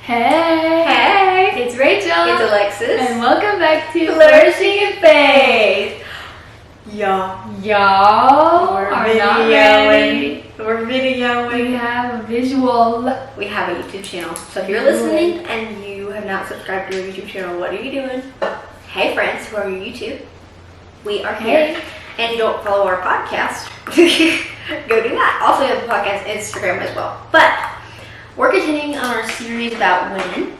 Hey! Hey! It's Rachel. It's Alexis. And welcome back to Flourishing in Faith. Y'all are not ready. We're videoing. We have a visual. We have a YouTube channel. So if you're listening and you have not subscribed to our YouTube channel, what are you doing? Hey friends who are your YouTube. We are here. Hey. And if you don't follow our podcast, go do that. Also we have a podcast Instagram as well. But we're continuing on our series about women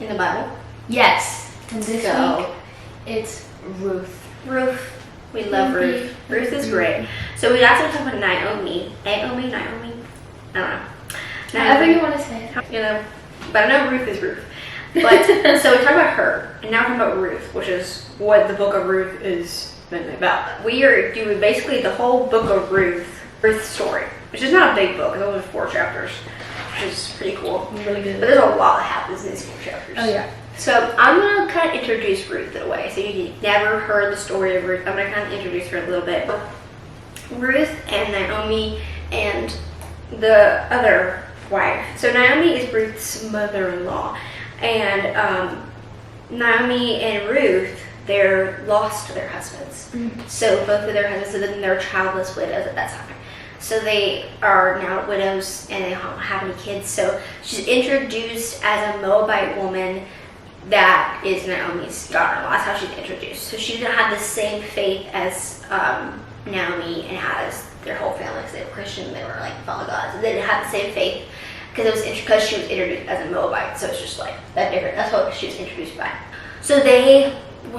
in the Bible. Yes. And this week, it's Ruth. Ruth. We love Ruth. Ruth is great. So we also talk about Naomi. I don't know. However you want to say it. You know, but I know Ruth is Ruth. But so we talk about her, and now we're talking about Ruth, which is what the book of Ruth is mainly about. We are doing basically the whole book of Ruth's story, which is not a big book. It's only 4 chapters, which is pretty cool. Really good. But there's a lot that happens in these 4 chapters. Oh yeah. So I'm going to kind of introduce Ruth in a way. So you've never heard the story of Ruth. I'm going to kind of introduce her a little bit. Ruth and Naomi and the other wife. So Naomi is Ruth's mother-in-law. And Naomi and Ruth, they're lost to their husbands. Mm. So both of their husbands, so then they're childless widows at that time. So they are now widows and they don't have any kids. So she's introduced as a Moabite woman that is Naomi's daughter-in-law. That's how she's introduced. So she didn't have the same faith as Naomi and as their whole family, because they were Christian. They were like follow God. So they didn't have the same faith because she was introduced as a Moabite. So it's just like that different. That's what she was introduced by. So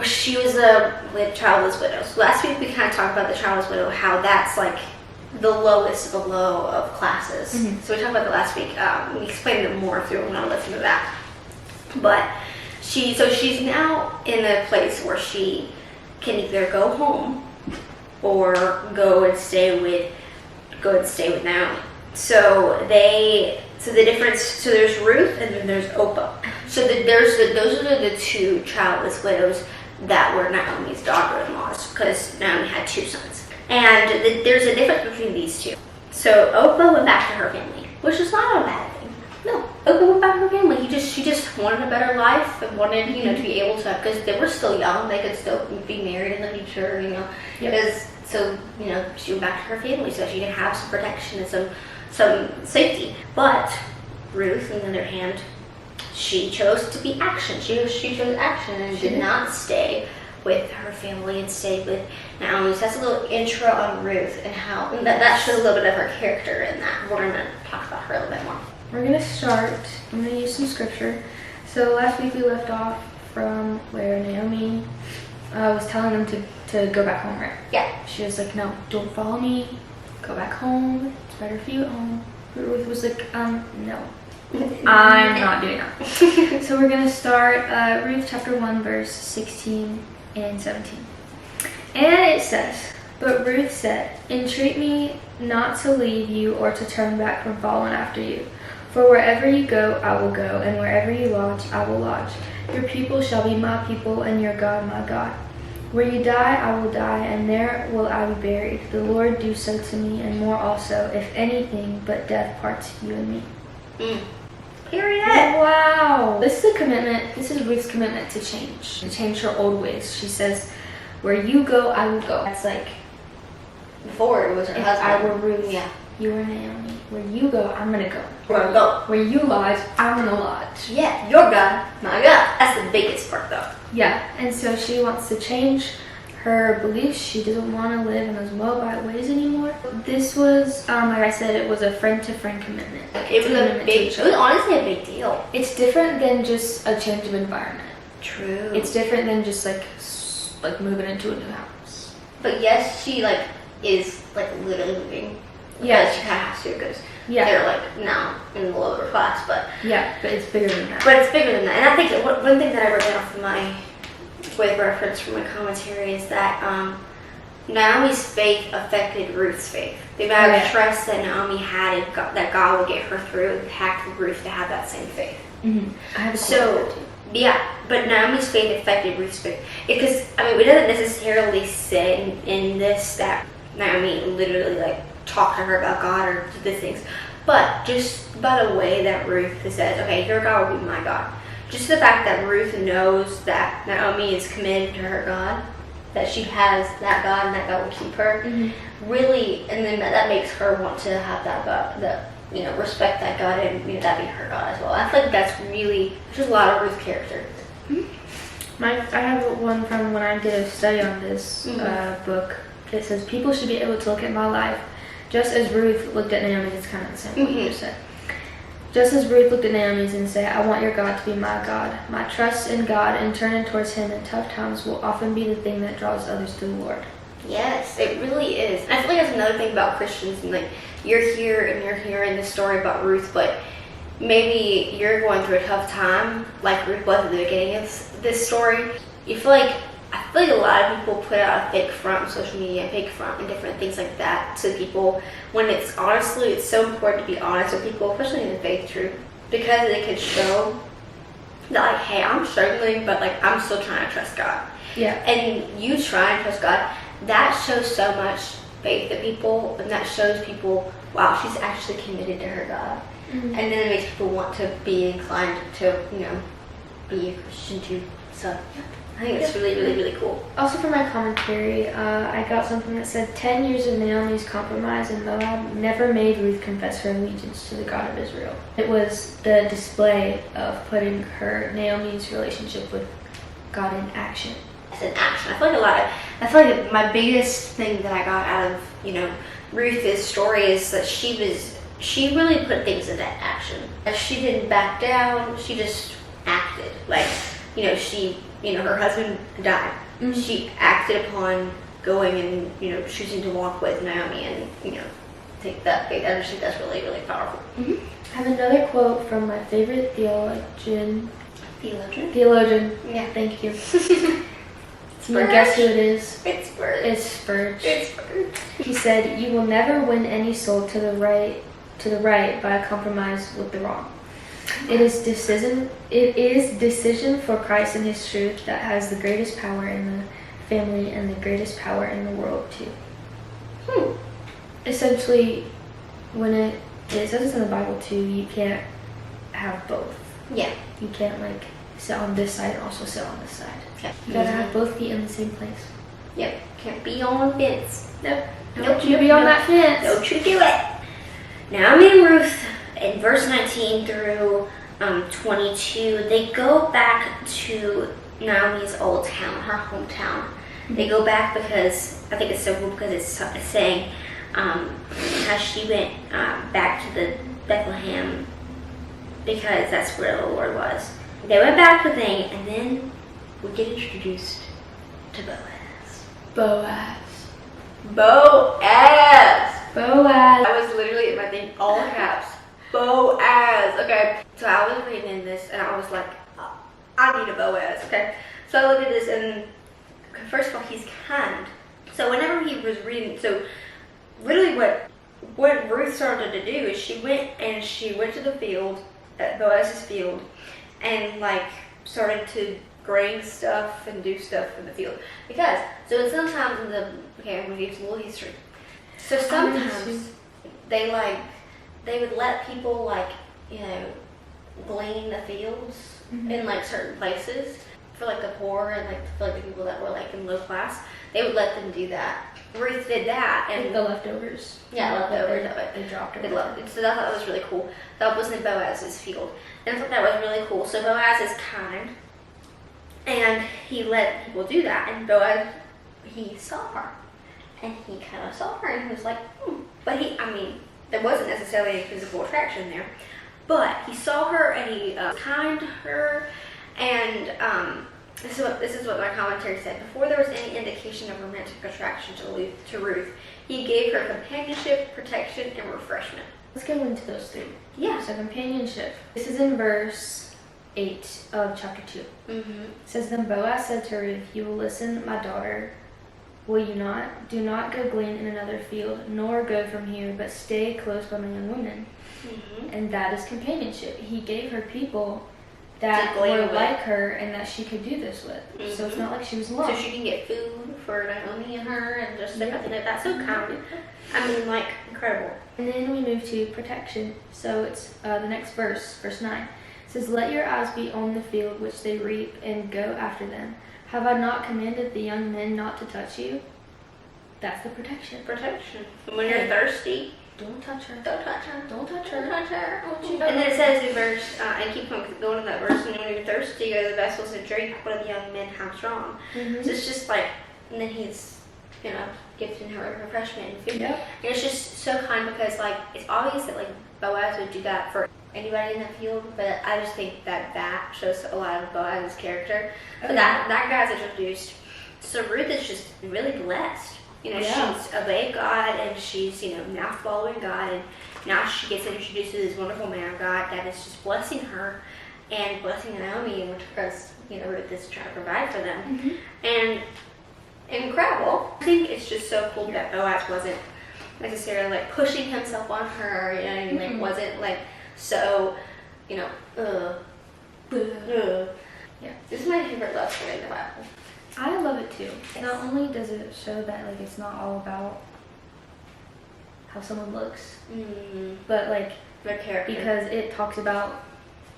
she was with childless widows. Last week we kind of talked about the childless widow, how that's like the lowest of the low of classes. Mm-hmm. So we talked about that last week. We explained it more if you want to listen to that. But she's now in a place where she can either go home or go and stay with Naomi. So there's Ruth and then there's Oprah. So those are the 2 childless widows that were Naomi's daughter-in-laws, because Naomi had 2 sons. And there's a difference between these 2. So Oprah went back to her family, which is not a bad thing. No, Oprah went back to her family. She just wanted a better life and wanted, to be able to, because they were still young, they could still be married in the future, Yep. Because she went back to her family so she could have some protection and some safety. But Ruth, on the other hand, she chose to be action. She chose action and did not stay with her family and stayed with Naomi. So that's a little intro on Ruth and how that shows a little bit of her character in that. We're going to talk about her a little bit more. We're going to start. I'm going to use some scripture. So last week we left off from where Naomi was telling them to go back home, right? Yeah. She was like, no, don't follow me. Go back home. It's better for you at home. Ruth was like, no. I'm not doing that. So we're going to start Ruth chapter 1, verse 16 and 17. And it says, but Ruth said, entreat me not to leave you or to turn back from following after you. For wherever you go, I will go, and wherever you lodge, I will lodge. Your people shall be my people, and your God my God. Where you die, I will die, and there will I be buried. The Lord do so to me, and more also, if anything but death parts you and me. Period. Wow. This is a commitment. This is Ruth's commitment to change her old ways. She says, where you go, I will go. That's like, before it was her if husband. I were Ruth, yeah. You were Naomi. Where you go, I'm gonna go. Where I go. Where you lodge, I'm gonna lodge. Yeah, your God, my God. That's the biggest part though. Yeah, and so she wants to change her beliefs. She doesn't want to live in those Moabite ways anymore. This was, like I said, it was a friend-to-friend commitment. It was honestly a big deal. It's different than just a change of environment. True. It's different than just like moving into a new house. But yes, she is literally moving. Yeah, she kind of has to because they're now in the lower class, but it's bigger than that. But it's bigger than that, and I think one thing that I wrote down from my reference from my commentary is that Naomi's faith affected Ruth's faith. The amount of trust that Naomi had in God, that God would get her through, impacted Ruth to have that same faith. Mm-hmm. I have but Naomi's faith affected Ruth's faith because it doesn't necessarily say in this that Naomi literally talk to her about God or did things. But just by the way that Ruth says, okay, your God will be my God. Just the fact that Ruth knows that Naomi is committed to her God, that she has that God and that God will keep her, really, and then that makes her want to have that God, that, respect that God, and that be her God as well. I feel like that's just a lot of Ruth's character. I have one from when I did a study on this book. It says, people should be able to look at my life just as Ruth looked at Naomi's. It's kind of the same what you just said. Just as Ruth looked at Naomi's and say, I want your God to be my God. My trust in God and turning towards him in tough times will often be the thing that draws others to the Lord. Yes, it really is. And I feel like that's another thing about Christians, and like you're here and you're hearing this story about Ruth, but maybe you're going through a tough time like Ruth was at the beginning of this story. I feel like a lot of people put out a fake front on social media, a fake front and different things like that to people, when it's so important to be honest with people, especially in the faith truth, because they could show that like, hey, I'm struggling, but like I'm still trying to trust God. Yeah. And you trying to trust God, that shows so much faith to people, and that shows people, wow, she's actually committed to her God. And then it makes people want to be inclined to, be a Christian too. So yeah. I think it's really, really, really cool. Also for my commentary, I got something that said 10 years of Naomi's compromise in Moab never made Ruth confess her allegiance to the God of Israel. It was the display of putting Naomi's relationship with God in action. It's in action. I feel like my biggest thing that I got out of, Ruth's story is that she really put things into action. She didn't back down, she just acted. Like, her husband died. She acted upon going and, choosing to walk with Naomi and, take that faith. I just think that's really, really powerful. I have another quote from my favorite theologian. Theologian? Yeah, thank you. Guess who it is? It's Spurge. It's Spurge. He said, you will never win any soul to the right by a compromise with the wrong. It is decision for Christ and his truth that has the greatest power in the family and the greatest power in the world too. Essentially, when it says it's in the Bible too, you can't have both. Yeah. You can't sit on this side and also sit on this side. Yeah. You gotta have both feet in the same place. Yep. Can't be on the fence. Nope. Don't you be on that fence. Don't you do it. Naomi and Ruth, in verse 19 through 22, they go back to Naomi's old town, her hometown. They go back because, I think it's so cool because it's saying how she went back to the Bethlehem because that's where the Lord was. They went back to the thing, and then we get introduced to Boaz. I was literally in my thing, all caps. Boaz. Okay. So I was reading this, and I was like, I need a Boaz. Okay. So I looked at this, and first of all, he's kind. So whenever he was reading, so literally what Ruth started to do is she went to the field, at Boaz's field, and started to grain stuff and do stuff in the field. Because, so sometimes I'm going to give a little history. So sometimes they would let people glean the fields in certain places for the poor and for the people that were in low class. They would let them do that. Ruth did that, and the leftovers. Yeah, leftovers. They dropped They loved it. So I thought that was really cool. That was in Boaz's field, and I thought that was really cool. So Boaz is kind, and he let people do that. And Boaz, he saw her, and he kind of saw her, and he was like, But there wasn't necessarily any physical attraction there, but he saw her, and he kind to her, and this is what my commentary said. Before there was any indication of romantic attraction to Ruth, he gave her companionship, protection, and refreshment. Let's go into those three. Yeah. So companionship. This is in verse 8 of chapter 2. It says, Then Boaz said to Ruth, You will listen, my daughter. Will you not? Do not go glean in another field, nor go from here, but stay close by my young women. And that is companionship. He gave her people that glean were with. like her and that she could do this with. So it's not like she was alone. So she can get food for Naomi and her and just everything like that. So Mm-hmm. kind. I mean, like, incredible. And then we move to protection. So it's the next verse, verse 9. It says, "Let your eyes be on the field which they reap, and go after them. Have I not commanded the young men not to touch you?" That's the protection. Protection. And when you're thirsty, Don't touch her. don't touch her. Don't touch Don't her. touch her. Don't you And then it says in verse, I keep going to that verse, and when you're thirsty, go to the vessels and drink. What of the young men how strong? Mm-hmm. So it's just like, and then he's, gifting her refreshment and food. Yep. And it's just so kind because, like, it's obvious that, like, Boaz would do that for anybody in the field, but I just think that shows a lot of Boaz's character. But that guy's introduced. So Ruth is just really blessed. Yeah. She's obeyed God, and she's, now following God, and now she gets introduced to this wonderful man of God that is just blessing her and blessing Naomi, because, Ruth is trying to provide for them. Mm-hmm. And incredible. I think it's just so cool that Boaz wasn't necessarily like pushing himself on her, you know what I mean? Like, wasn't like so, Yeah. This is my favorite love story in the Bible. I love it too. Not only does it show that like it's not all about how someone looks, but like Their character. because it talks about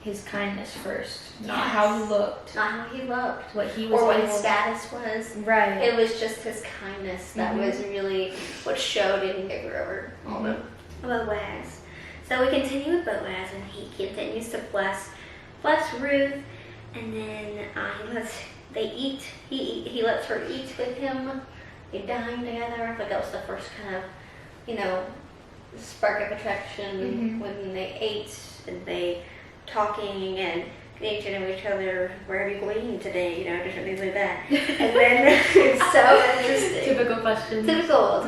his kindness first, not how he looked, Not how he looked. what he was Or what able his status was. Right. It was just his kindness that was really what showed in over all the Boaz. So we continue with Boaz, and he continues to bless Ruth, and then he lets her eat with him. They dine together. I thought that was the first kind of, spark of attraction when they ate and they talking and getting to know each other. Where are you going today? Different things like that. And then it's so interesting. Typical questions. Typical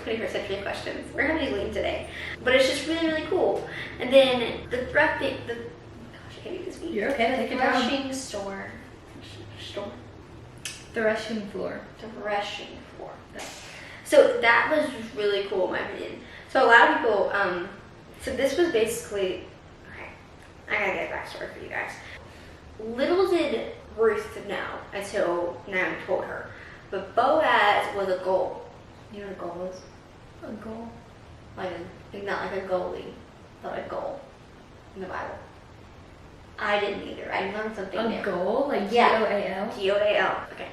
21st century questions. Where have you going today? But it's just really, really cool. And then the threshing. Gosh, I can't do this week. You're okay. Take The it down. threshing store. Threshing floor. Threshing floor. So that was really cool in my opinion. So a lot of people, so this was basically, okay, I gotta get a backstory for you guys. Little did Ruth know until Naomi told her, but Boaz was a goal. You know what a goal is? A goal. Not like a goalie, but a goal in the Bible. I didn't either. I learned something new. A goal? Like Yeah. Goal? Goal. Okay.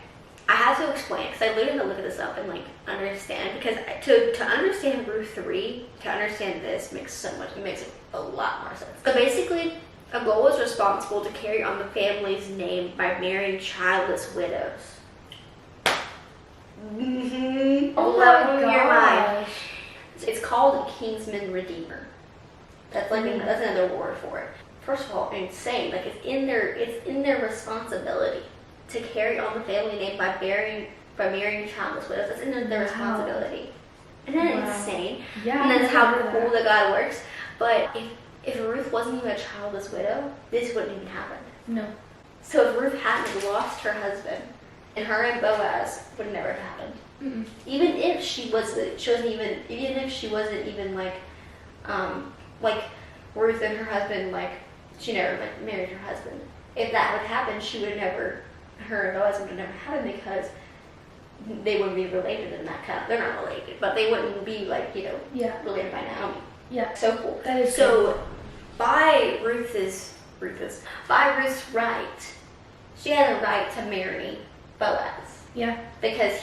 I had to explain it because I literally had to look this up and understand, because to understand Ruth 3, to understand this makes a lot more sense. So basically, a goal is responsible to carry on the family's name by marrying childless widows. Oh Blow my your mind. gosh. It's called a kinsman redeemer. That's that's another word for it. First of all, insane. Like it's in their responsibility to carry on the family name by marrying childless widows. That's in their responsibility. Isn't that insane? Yeah. And that's I how remember cool that. that God works. But if Ruth wasn't even a childless widow, this wouldn't even happen. No. So if Ruth hadn't lost her husband, and her and Boaz would never have happened. Mm-mm. Even if she wasn't even like Ruth and her husband, like she never married her husband. If that would happen, her and Boaz would have never happened, because they wouldn't be related in that kind of, they're not related, but they wouldn't be Yeah. related by Naomi. Yeah. So cool. That is so by Ruth's right, she had a right to marry Boaz. Yeah. Because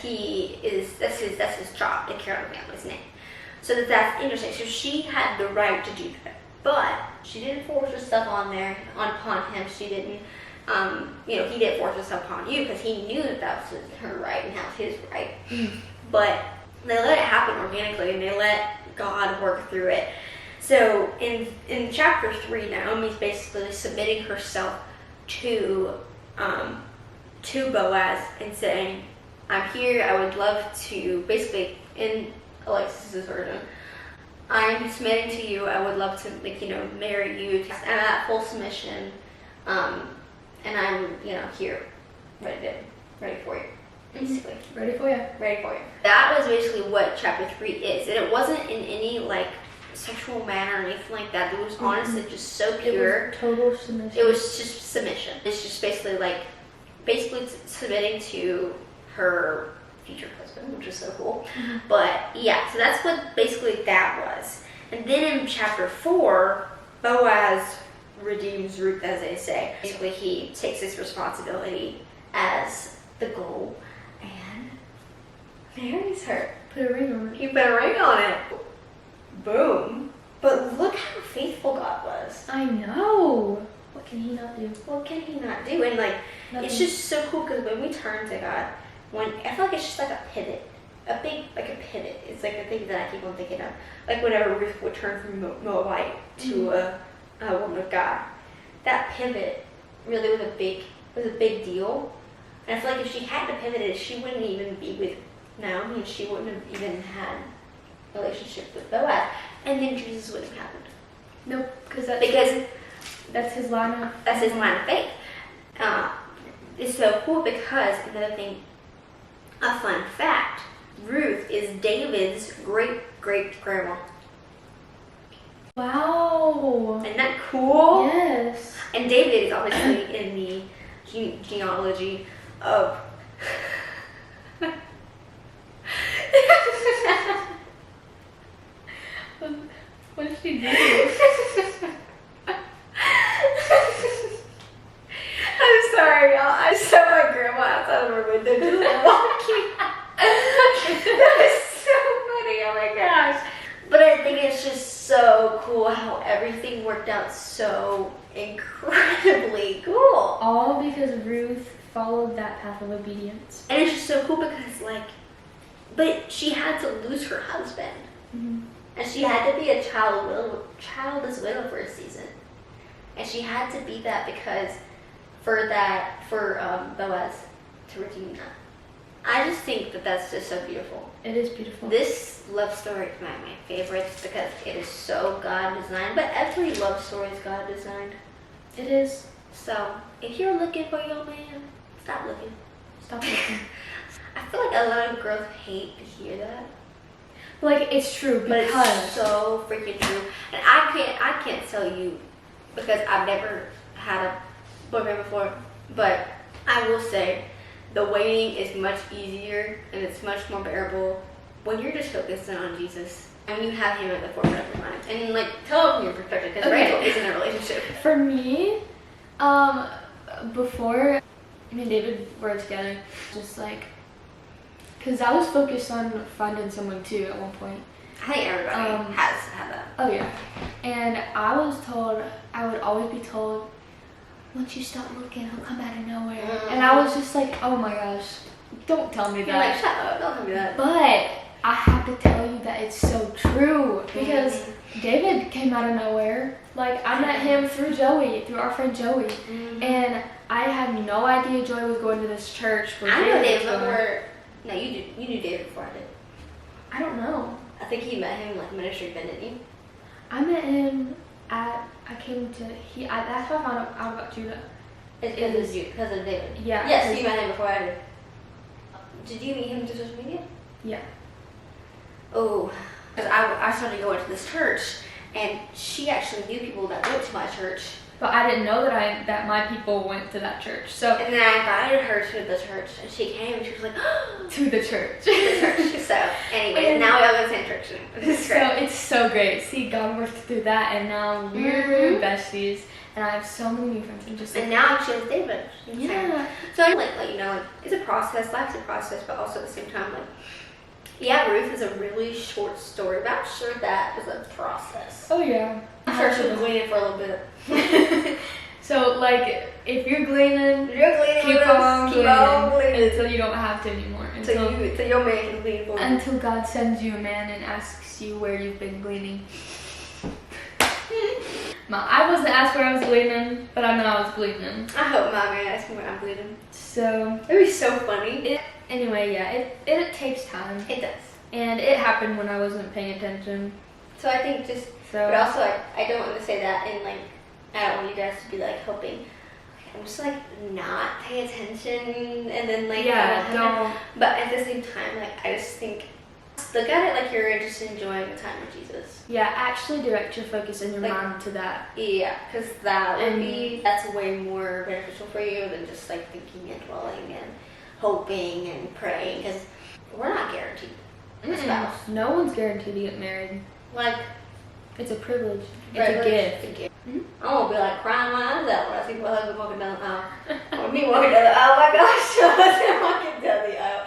that's his job, to carry on the family's name. So that's interesting. So she had the right to do that, but she didn't force herself upon him. She didn't, he didn't force himself upon you, because he knew that was her right and that was his right. But they let it happen organically, and they let God work through it. So in chapter 3, Naomi's basically submitting herself to Boaz and saying, I'm here, I would love to, basically in Alexis's version, I am submitting to you, I would love to marry you, I'm at full submission, and I'm here, ready for you, basically. Ready for you. Ready for you. That was basically what chapter 3 is, and it wasn't in any sexual manner or anything like that. It was honestly just so pure. It was total submission. It was just submission. It's just basically submitting to her future husband, which is so cool. But yeah, so that's what basically that was. And then in chapter 4, Boaz redeems Ruth, as they say. Basically, he takes his responsibility as the goal and marries her. Put a ring on it. He put a ring on it. Boom. But look how faithful God was. I know. What can he not do? What can he not do? And like, Nothing. it's just so cool because when we turn to God, I feel like it's just like a pivot. A pivot. It's like the thing that I keep on thinking of. Like whenever Ruth would turn from Moabite to a woman of God. That pivot really was a big deal. And I feel like if she hadn't pivoted, she wouldn't even be with Naomi, and she wouldn't have even had a relationship with Boaz. And then Jesus wouldn't have happened. Nope, because that's his line of faith. It's so cool because another thing, a fun fact, Ruth is David's great-great-grandma. Wow. Isn't that cool? Yes. And David is obviously in the genealogy of... What did she do? I'm sorry, y'all. I saw my grandma outside of her window just walking. That was so funny. Oh my gosh. But I think it's just so cool how everything worked out so incredibly cool. All because Ruth followed that path of obedience. And it's just so cool because, but she had to lose her husband. Mm-hmm. And she had to be a childless widow for a season. And she had to be that because for Boaz to redeem that. I just think that that's just so beautiful. It is beautiful. This love story is my favorite because it is so God designed. But every love story is God designed. It is. So if you're looking for your man, stop looking. Stop looking. I feel like a lot of girls hate to hear that. Like, it's true because... But it's so freaking true. And I can't tell you because I've never had a boyfriend before, but I will say the waiting is much easier and it's much more bearable when you're just focusing on Jesus and you have him at the forefront of your mind. And tell him from your perspective because Rachel is in a relationship. For me, before me and David were together, just because I was focused on finding someone too at one point. I think everybody has had that. Oh yeah. And I would always be told, once you stop looking, he'll come out of nowhere. Mm-hmm. And I was just like, oh my gosh, don't tell me that. You're like, shut up, don't tell me that. But I have to tell you that it's so true because David came out of nowhere. I met him through our friend Joey. Mm-hmm. And I had no idea Joey was going to this church. I knew David before. No, you knew David before I did. I don't know. I think you met him ministry event, didn't you? I met him that's how I found out about Judah. It's because of David. Yeah. Yes, you met him before I did. Did you meet him through social media? Yeah. Oh, because I started going to this church, and she actually knew people that went to my church. But I didn't know that my people went to that church. So and then I invited her to the church, and she came, and she was like, to the church. To the church. So, anyways, now we all go to the same church. So it's so great. See, God worked through that, and now we're besties, and I have so many new friends. And now she has David. Yeah. So I'm it's a process. Life's a process, but also at the same time, yeah, Ruth is a really short story, but I'm sure that was a process. Oh yeah. I'm sure she was gleaning for a little bit. So if you're gleaning, keep on gleaning until you don't have to anymore. Until your man can glean for you. Until God sends you a man and asks you where you've been gleaning. I wasn't asked where I was gleaning, but I know I was gleaning. I hope my man asks me where I'm gleaning. So it'd be so funny. Anyway, yeah, it takes time. It does. And it happened when I wasn't paying attention. So I think but also I don't want to say that and I don't want you guys to be hoping. I'm just not pay attention and then yeah, don't. But at the same time, I just think just look at it like you're just enjoying the time with Jesus. Yeah, actually direct your focus and your Like- mind to that. Yeah, because that's way more beneficial for you than just like thinking and dwelling and hoping and praying, because we're not guaranteed a spouse. No one's guaranteed to get married. Like, It's a privilege. It's privilege, a gift. it's a gift. I won't be like crying my eyes out when I see my husband walking down the aisle. Or me walking down the aisle. Oh my gosh, I wasn't walking down the aisle.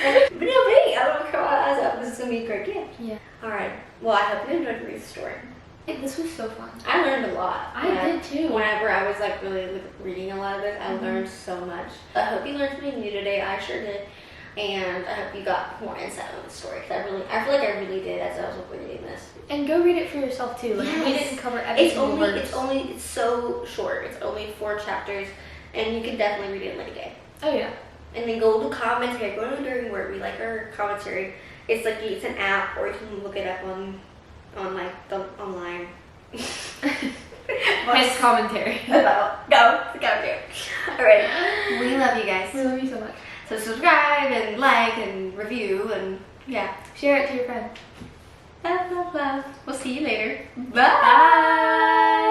But no, me, I don't cry my eyes out because it's going to be a great gift. Yeah. Alright, well, I hope you enjoyed Ruth's story. This was so fun. I learned a lot. I did too. Whenever I was like really like, reading a lot of this, I learned so much. I hope you learned something new today. I sure did. And I hope you got more insight on the story. Cause I feel like I really did as I was reading this. And go read it for yourself too. Like we Yes. didn't cover every single verse. It's so short. It's only 4 chapters, and you can definitely read it in like a day. Oh yeah. And then go to commentary. Go to during where we like our commentary. It's an app, or you can look it up on like the online. His commentary. About go the commentary. Alright, we love you guys. We love you so much. So subscribe and like and review and yeah. Share it to your friends. Love, love, love. We'll see you later. Bye. Bye.